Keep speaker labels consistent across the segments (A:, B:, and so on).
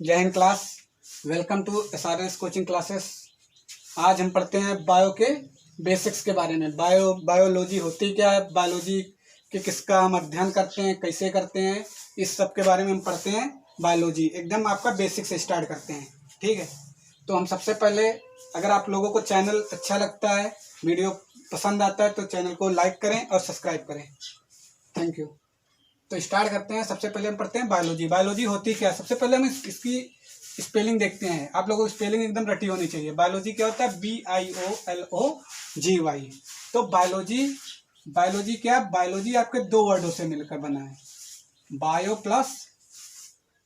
A: जय Hind class. Welcome to SRS coaching classes. आज हम पढ़ते हैं बायो के बेसिक्स के बारे में। बायोलॉजी होती क्या है, बायोलॉजी के किसका हम अध्ययन करते हैं, कैसे करते हैं, इस सब के बारे में हम पढ़ते हैं। बायोलॉजी एकदम आपका बेसिक से स्टार्ट करते हैं, ठीक है। तो हम सबसे पहले, अगर आप लोगों को चैनल अच्छा लगता है, वीडियो पसंद आता है, तो चैनल को लाइक करें और सब्सक्राइब करें। Thank you. तो स्टार्ट करते हैं। सबसे पहले हम पढ़ते हैं बायोलॉजी। बायोलॉजी होती क्या है, सबसे पहले हम इसकी स्पेलिंग देखते हैं। आप लोगों को स्पेलिंग एकदम रटी होनी चाहिए। बायोलॉजी क्या होता है, BIOLOGY। तो बायोलॉजी क्या, बायोलॉजी आपके दो वर्डों से मिलकर बना है, बायो प्लस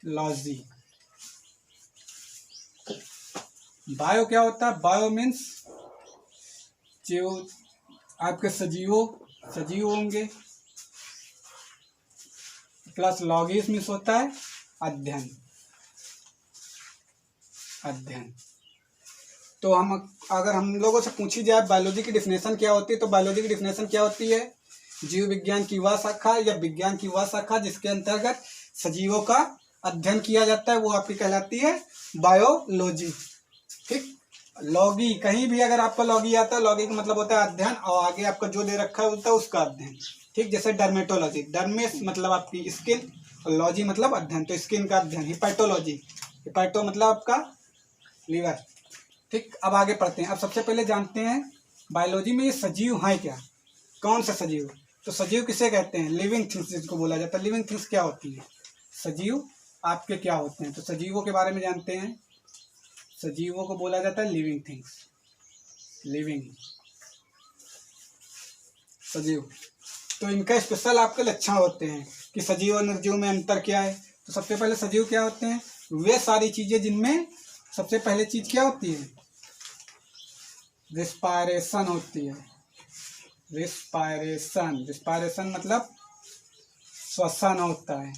A: लॉजी। बायो क्या होता है, बायो मीन्स जो आपके सजीव होंगे, प्लस लॉगिस मीन्स होता है अध्ययन। तो अगर हम लोगों से पूछी जाए बायोलॉजी की डिफिनेशन क्या होती है, तो बायोलॉजी की डिफिनेशन क्या होती है, जीव विज्ञान की वह शाखा या विज्ञान की वह शाखा जिसके अंतर्गत सजीवों का अध्ययन किया जाता है, वो आपकी कहलाती है बायोलॉजी। ठीक। लॉगी, कहीं भी अगर आपका लॉगी आता है, लॉगी का मतलब होता है अध्ययन, और आगे आपका जो दे रखा होता है उसका अध्ययन। ठीक। जैसे डर्मेटोलॉजी, डर्मेस मतलब आपकी स्किन और लॉजी मतलब अध्ययन, तो स्किन का अध्ययन। हिपैटोलॉजी, हिपैटो मतलब आपका लीवर। ठीक। अब आगे पढ़ते हैं। अब सबसे पहले जानते हैं बायोलॉजी में ये सजीव हैं क्या, कौन सा सजीव। तो सजीव किसे कहते हैं, लिविंग थिंग्स जिसको बोला जाता है। लिविंग थिंग्स क्या होती है, सजीव आपके क्या होते हैं, तो सजीवों के बारे में जानते हैं। सजीवों को बोला जाता है लिविंग थिंग्स, लिविंग सजीव। तो इनका स्पेशल आपके लक्षण होते हैं कि सजीव और निर्जीव में अंतर क्या है। तो सबसे पहले सजीव क्या होते हैं, वे सारी चीजें जिनमें सबसे पहले चीज क्या होती है, रिस्पायरेशन होती है। रिस्पायरेशन मतलब श्वसन होता है।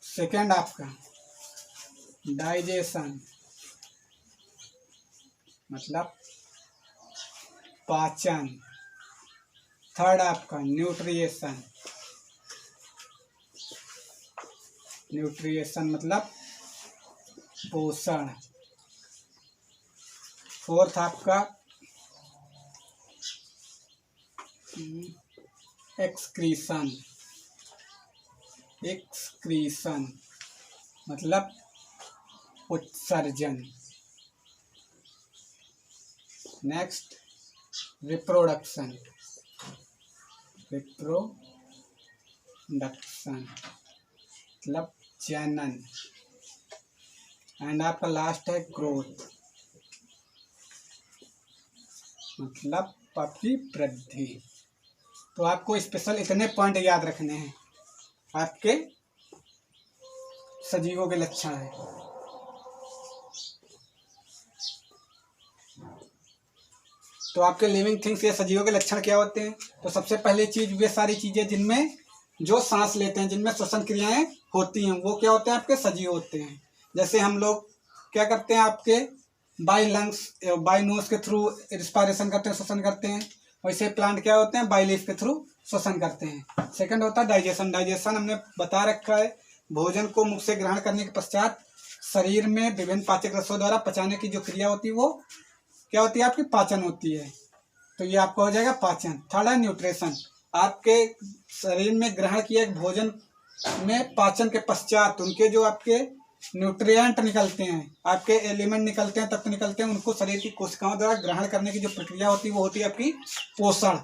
A: सेकंड आपका डाइजेशन मतलब पाचन। थर्ड आपका न्यूट्रिएशन मतलब पोषण। फोर्थ आपका एक्सक्रीशन मतलब उत्सर्जन। नेक्स्ट रिप्रोडक्शन मतलब जनन। एंड आपका लास्ट है ग्रोथ मतलब आपकी वृद्धि। तो आपको स्पेशल इतने पॉइंट याद रखने हैं, आपके सजीवों के लक्षण है। तो आपके लिविंग थिंग्स या सजीवों के लक्षण क्या होते हैं, तो सबसे पहले चीज वे सारी चीजें जिनमें जो सांस लेते हैं, जिनमें श्वसन क्रियाएं होती हैं, वो क्या होते हैं, आपके सजीव होते हैं। जैसे हम लोग क्या करते हैं, आपके बाय लंग्स बाय नोज के थ्रू रिस्पायरेशन करते हैं, श्वसन करते हैं। वैसे प्लांट क्या होते हैं, बाय लीफ के थ्रू श्वसन करते हैं। सेकंड होता है डाइजेशन। डाइजेशन हमने बता रखा है, भोजन को मुख से ग्रहण करने के पश्चात शरीर में विभिन्न पाचक रसों द्वारा पचाने की जो क्रिया होती है, वो क्या होती है, आपकी पाचन होती है। तो ये आपका हो जाएगा पाचन। थर्ड है न्यूट्रिशन। आपके शरीर में ग्रहण किए भोजन में पाचन के पश्चात उनके जो आपके न्यूट्रिएंट निकलते हैं, आपके एलिमेंट निकलते हैं, तत्व निकलते हैं, उनको शरीर की कोशिकाओं द्वारा ग्रहण करने की जो प्रक्रिया होती है, वो होती है आपकी पोषण।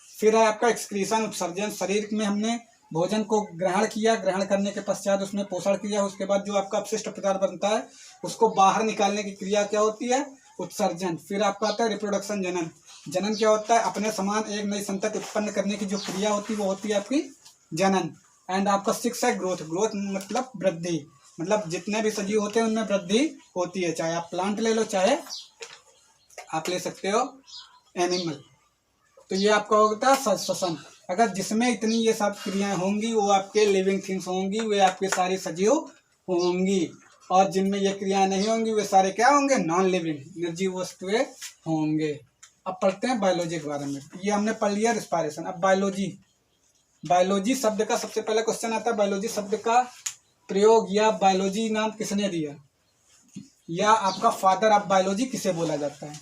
A: फिर है आपका एक्सक्रीशन, उत्सर्जन। शरीर में हमने भोजन को ग्रहण किया, ग्रहण करने के पश्चात उसमें पोषण किया, उसके बाद जो आपका अपशिष्ट पदार्थ बनता है उसको बाहर निकालने की क्रिया क्या होती है, उत्सर्जन। फिर आपका आता है रिप्रोडक्शन, जनन। जनन क्या होता है, अपने समान एक नई संतति उत्पन्न करने की जो क्रिया होती है, वो होती है आपकी जनन। एंड आपका सिक्स है ग्रोथ। ग्रोथ मतलब वृद्धि, मतलब जितने भी सजीव होते हैं उनमें वृद्धि होती है। चाहे आप प्लांट ले लो, चाहे आप ले सकते हो एनिमल। तो ये आपका होता है श्वसन। अगर जिसमें इतनी ये सब क्रियाएं होंगी, वो आपके लिविंग थिंग्स होंगी, वे आपके सारी सजीव होंगी। और जिनमें ये क्रियाएं नहीं होंगी, वे सारे क्या होंगे, नॉन लिविंग, निर्जीव वस्तुएं होंगे। अब पढ़ते हैं बायोलॉजी के बारे में। ये हमने पढ़ लिया रिस्पायरेशन। अब बायोलॉजी शब्द का सबसे पहला क्वेश्चन आता है, बायोलॉजी शब्द का प्रयोग या बायोलॉजी नाम किसने दिया, या आपका फादर ऑफ बायोलॉजी किसे बोला जाता है?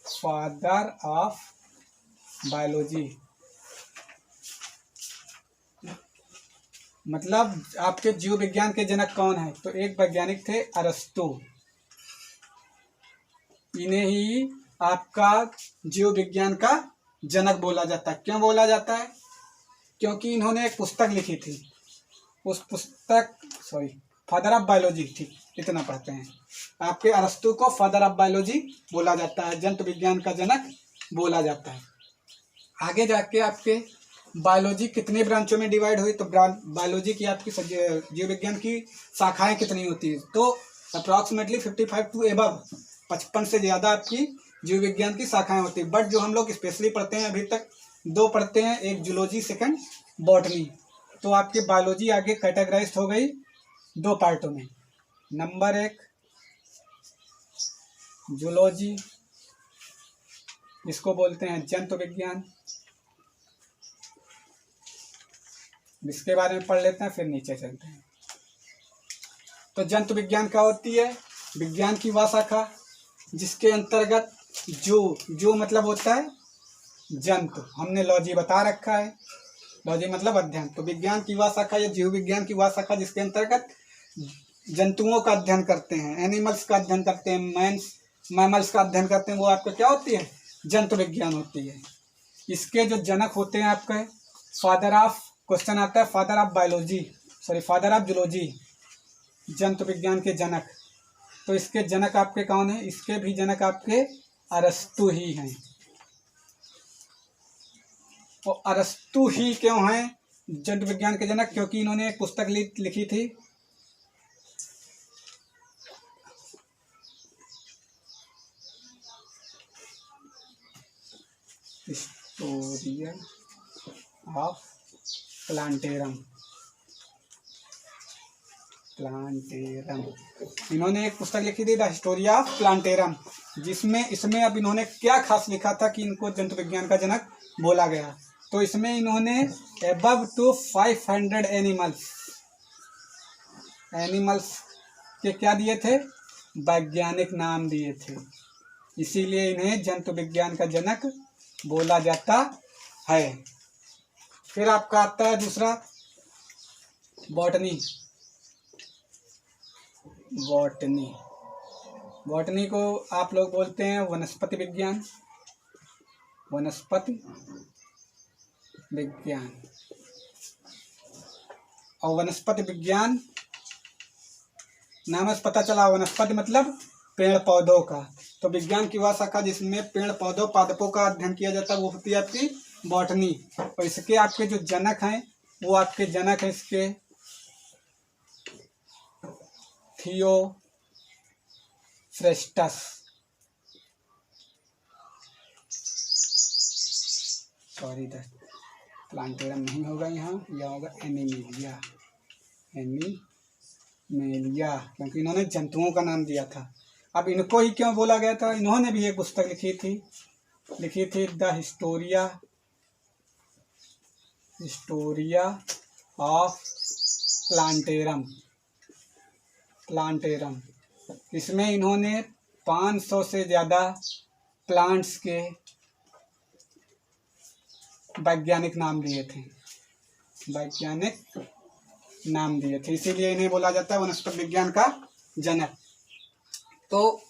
A: फादर ऑफ बायोलॉजी मतलब आपके जीव विज्ञान के जनक कौन है? तो एक वैज्ञानिक थे अरस्तु, इन्हें ही आपका जीव विज्ञान का जनक बोला जाता है। क्यों बोला जाता है? क्योंकि इन्होंने एक पुस्तक लिखी थी, उस पुस्तक फादर ऑफ बायोलॉजी, ठीक, इतना पढ़ते हैं। आपके अरस्तु को फादर ऑफ बायोलॉजी बोला जाता है, जंतु विज्ञान का जनक बोला जाता है। आगे जाके आपके बायोलॉजी कितने ब्रांचों में डिवाइड हुई? तो बायोलॉजी की आपकी जीव विज्ञान की शाखाएं कितनी होती है? तो अप्रॉक्सीमेटली 55 टू एबव, 55 से ज़्यादा आपकी जीव विज्ञान की शाखाएं होती है। बट जो हम लोग स्पेशली पढ़ते हैं अभी तक 2 पढ़ते हैं, एक जूलॉजी, सेकंड बॉटनी। तो आपकी बायोलॉजी आगे कैटेगराइज हो गई 2 पार्टों में। नंबर 1 जूलॉजी, इसको बोलते हैं जंतु विज्ञान, इसके बारे में पढ़ लेते हैं फिर नीचे चलते हैं। तो जंतु विज्ञान क्या होती है? विज्ञान की वह शाखा जिसके अंतर्गत जो मतलब होता है जंतु, हमने लॉजी बता रखा है, लॉजी मतलब अध्ययन। तो विज्ञान की वह शाखा या जीव विज्ञान की वह शाखा जिसके अंतर्गत जंतुओं का अध्ययन करते हैं, एनिमल्स का अध्ययन करते हैं, मैमल्स का अध्ययन करते हैं, वो आपका क्या होती है? जंतु विज्ञान होती है। इसके जो जनक होते हैं आपके फादर ऑफ, क्वेश्चन आता है father of biology, father of zoology, जंतु विज्ञान के जनक। तो इसके जनक आपके कौन है? इसके भी जनक आपके अरस्तु ही हैं। और अरस्तु ही क्यों हैं जंतु विज्ञान के जनक? क्योंकि इन्होंने एक पुस्तक लिखी थी, हिस्टोरिया ऑफ प्लांटेरम। इन्होंने एक पुस्तक लिखी थी द हिस्टोरिया ऑफ प्लांटेरम, इसमें अब इन्होंने क्या खास लिखा था कि इनको जंतु विज्ञान का जनक बोला गया? तो इसमें इन्होंने अबव टू 500 एनिमल्स के क्या दिए थे? वैज्ञानिक नाम दिए थे। इसीलिए इन्हें जंतु विज्ञान का जनक बोला जाता है। फिर आपका आता है दूसरा बॉटनी। बॉटनी को आप लोग बोलते हैं वनस्पति विज्ञान, और वनस्पति विज्ञान नाम से पता चला, वनस्पति मतलब पेड़ पौधों का। तो विज्ञान की वह शाखा जिसमें पेड़ पौधों पादपों का अध्ययन किया जाता है वो होती है आपकी बॉटनी। और इसके आपके जो जनक हैं वो आपके जनक हैं इसके थियोफ्रेस्टस, प्लांटेरम नहीं होगा यहाँ, यह होगा एनिमेलिया, क्योंकि इन्होंने जंतुओं का नाम दिया था। अब इनको ही क्यों बोला गया था? इन्होंने भी एक पुस्तक लिखी थी द हिस्टोरिया ऑफ प्लांटेरम। इसमें इन्होंने 500 से ज़्यादा प्लांट्स के वैज्ञानिक नाम दिए थे, इसीलिए इन्हें बोला जाता है वनस्पति विज्ञान का जनक। तो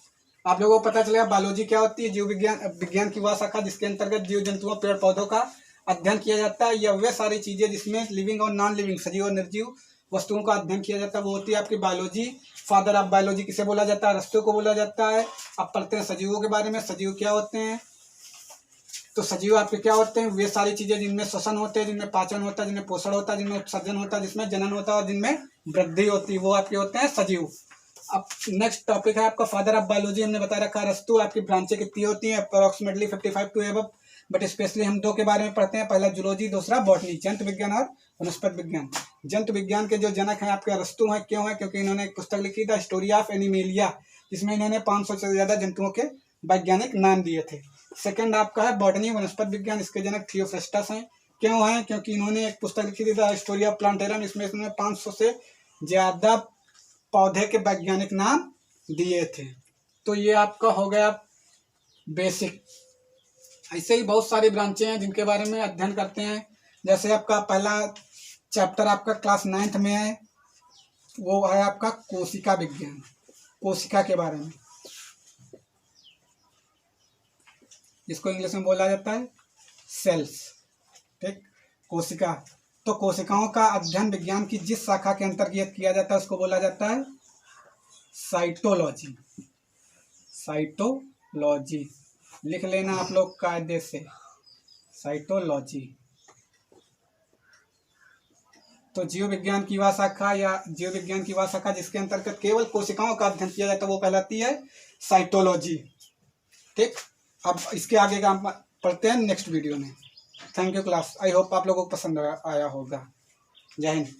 A: आप लोगों को पता चलेगा बायोलॉजी क्या होती है? जीव विज्ञान की वह शाखा जिसके अंतर्गत जीव जंतुओं पेड़ पौधों का अध्ययन किया जाता है, या वे सारी चीजें जिसमें लिविंग और नॉन लिविंग सजीव और निर्जीव वस्तुओं का अध्ययन किया जाता है वो होती है आपकी बायोलॉजी। फादर ऑफ बायोलॉजी किसे बोला जाता है? अरस्तु को बोला जाता है। अब पढ़ते हैं सजीवों के बारे में। सजीव क्या होते हैं? तो सजीव आपके क्या होते हैं? वे सारी चीजें जिनमें श्वसन होते हैं, जिनमें पाचन होता है, जिनमें पोषण होता है, जिनमें उत्सर्जन होता है, जिसमें जनन होता है और जिनमें वृद्धि होती है, वो आपके होते हैं सजीव। अब नेक्स्ट टॉपिक है आपका फादर ऑफ बायोलॉजी। हमने बता रखा है अरस्तु। आपकी ब्रांचें कितनी होती हैं? Approximately 55 to above, but specially हम 2 के बारे में पढ़ते हैं, पहला जूलॉजी, दूसरा बॉटनी, जंतु विज्ञान और वनस्पति विज्ञान। जंतु विज्ञान के जो जनक हैं आपके अरस्तु हैं। क्यों है? क्योंकि इन्होंने एक पुस्तक लिखी था हिस्टोरिया ऑफ एनिमेलिया, जिसमें इन्होंने 500 से ज़्यादा जंतुओं के वैज्ञानिक नाम दिए थे। सेकंड आपका है बॉटनी, वनस्पति विज्ञान, इसके जनक थियोफ्रेस्टस हैं। क्यों है? क्योंकि इन्होंने एक पुस्तक लिखी थी द स्टोरी ऑफ प्लांटेरियम, इसमें इन्होंने 500 से ज़्यादा पौधे के वैज्ञानिक नाम दिए थे। तो ये आपका हो गया बेसिक। ऐसे ही बहुत सारी ब्रांचें हैं जिनके बारे में अध्ययन करते हैं। जैसे आपका पहला चैप्टर आपका क्लास 9th में है, वो है आपका कोशिका विज्ञान, कोशिका के बारे में, जिसको इंग्लिश में बोला जाता है सेल्स। ठीक, कोशिका। तो कोशिकाओं का अध्ययन विज्ञान की जिस शाखा के अंतर्गत किया जाता है उसको बोला जाता है साइटोलॉजी। साइटोलॉजी लिख लेना आप लोग कायदे से, साइटोलॉजी। तो जीव विज्ञान की वह शाखा या जीव विज्ञान की वह शाखा जिसके अंतर्गत केवल कोशिकाओं का अध्ययन किया जाता है वो कहलाती है साइटोलॉजी। ठीक, अब इसके आगे का हम पढ़ते हैं नेक्स्ट वीडियो में। Thank you class, I hope आप लोगों को पसंद आया होगा। जय हिंद।